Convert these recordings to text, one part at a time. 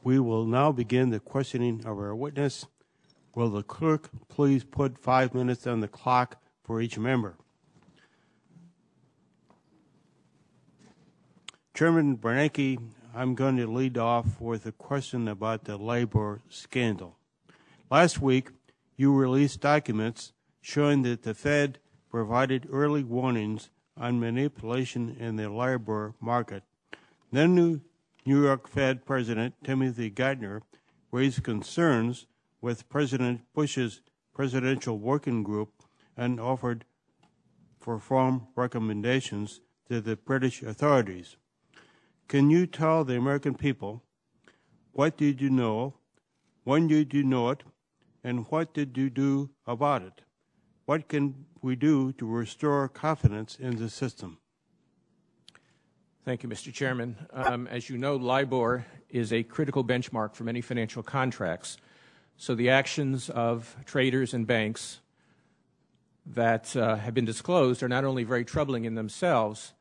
We will now begin the questioning of our witness. Will the clerk please put 5 minutes on the clock for each member? Chairman Bernanke, I'm going to lead off with a question about the LIBOR scandal. Last week, you released documents showing that the Fed provided early warnings on manipulation in the LIBOR market. Then New York Fed President Timothy Geithner raised concerns with President Bush's presidential working group and offered for firm recommendations to the British authorities. Can you tell the American people what did you know, when did you know it, and what did you do about it? What can we do to restore confidence in the system? Thank you, Mr. Chairman. As you know, LIBOR is a critical benchmark for many financial contracts. So the actions of traders and banks that have been disclosed are not only very troubling in themselves,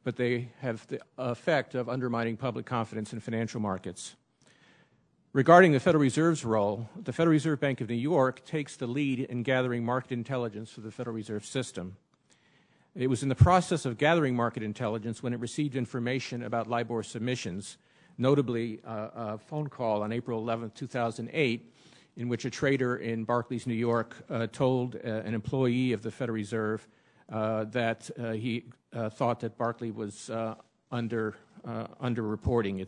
but they have the effect of undermining public confidence in financial markets. Regarding the Federal Reserve's role, the Federal Reserve Bank of New York takes the lead in gathering market intelligence for the Federal Reserve System. It was in the process of gathering market intelligence when it received information about LIBOR submissions, notably a phone call on April 11, 2008, in which a trader in Barclays, New York, told an employee of the Federal Reserve that he thought that Barclays was underreporting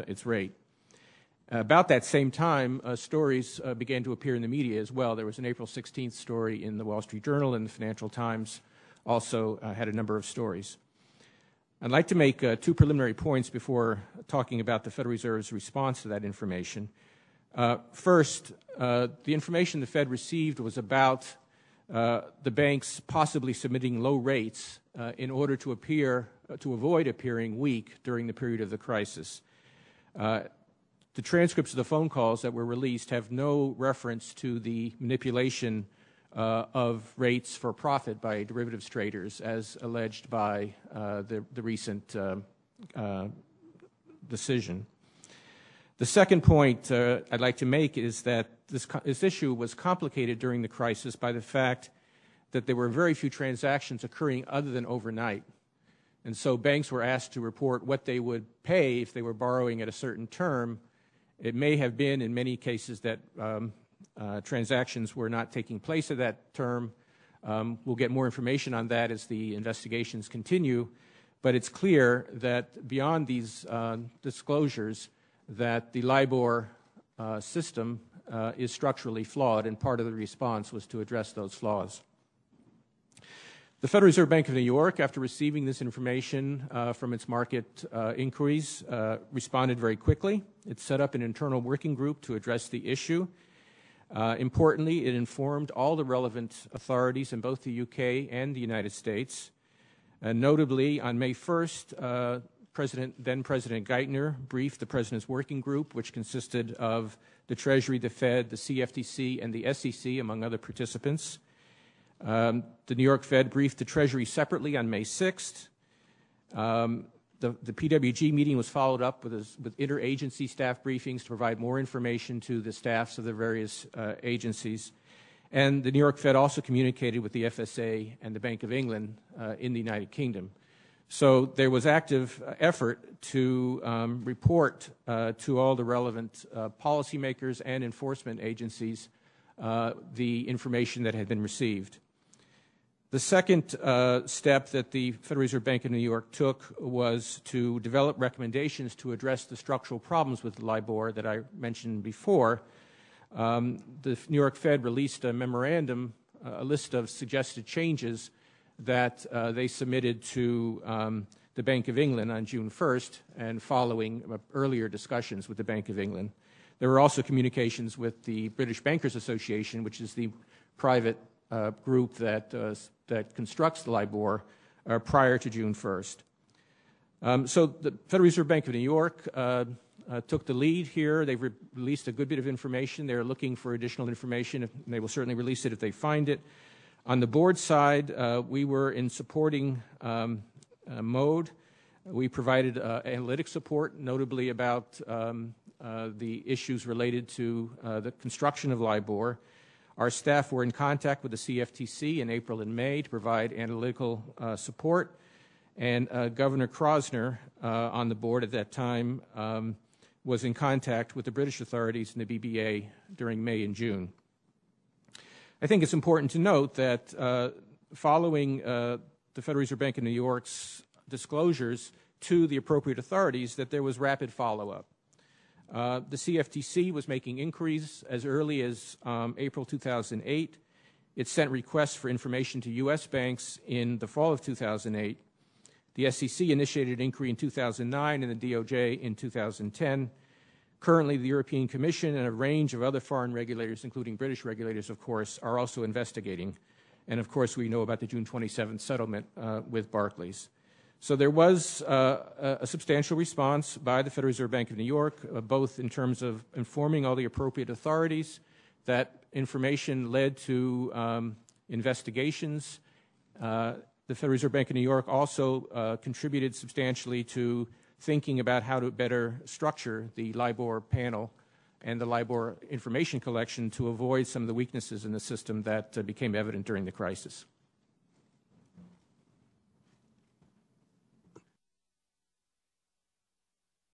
its rate. About that same time, stories began to appear in the media as well. There was an April 16th story in the Wall Street Journal, and the Financial Times also had a number of stories. I'd like to make two preliminary points before talking about the Federal Reserve's response to that information. First, the information the Fed received was about the banks possibly submitting low rates in order to avoid appearing weak during the period of the crisis. The transcripts of the phone calls that were released have no reference to the manipulation of rates for profit by derivatives traders as alleged by the recent decision. The second point I'd like to make is that this issue was complicated during the crisis by the fact that there were very few transactions occurring other than overnight. And so banks were asked to report what they would pay if they were borrowing at a certain term. It may have been in many cases that transactions were not taking place at that term. We'll get more information on that as the investigations continue. But it's clear that beyond these disclosures, that the LIBOR system is structurally flawed, and part of the response was to address those flaws. The Federal Reserve Bank of New York, after receiving this information from its market inquiries, responded very quickly. It set up an internal working group to address the issue. Importantly, it informed all the relevant authorities in both the UK and the United States. Notably, on May 1st, then President Geithner briefed the President's working group, which consisted of the Treasury, the Fed, the CFTC, and the SEC, among other participants. The New York Fed briefed the Treasury separately on May 6th. The PWG meeting was followed up with interagency staff briefings to provide more information to the staffs of the various agencies. And the New York Fed also communicated with the FSA and the Bank of England in the United Kingdom. So there was active effort to report to all the relevant policymakers and enforcement agencies the information that had been received. The second step that the Federal Reserve Bank of New York took was to develop recommendations to address the structural problems with LIBOR that I mentioned before. The New York Fed released a memorandum, a list of suggested changes that they submitted to the Bank of England on June 1st and following earlier discussions with the Bank of England. There were also communications with the British Bankers Association, which is the private group that constructs the LIBOR prior to June 1st. So the Federal Reserve Bank of New York took the lead here. They've released a good bit of information. They're looking for additional information, and they will certainly release it if they find it. On the board side, we were in supporting mode. We provided analytic support, notably about the issues related to the construction of LIBOR. Our staff were in contact with the CFTC in April and May to provide analytical support, and Governor Krosner on the board at that time was in contact with the British authorities and the BBA during May and June. I think it's important to note that following the Federal Reserve Bank of New York's disclosures to the appropriate authorities, that there was rapid follow-up. The CFTC was making inquiries as early as April 2008. It sent requests for information to U.S. banks in the fall of 2008. The SEC initiated an inquiry in 2009 and the DOJ in 2010. Currently, the European Commission and a range of other foreign regulators, including British regulators, of course, are also investigating. And, of course, we know about the June 27th settlement with Barclays. So there was a substantial response by the Federal Reserve Bank of New York, both in terms of informing all the appropriate authorities. That information led to investigations. The Federal Reserve Bank of New York also contributed substantially to thinking about how to better structure the LIBOR panel and the LIBOR information collection to avoid some of the weaknesses in the system that became evident during the crisis.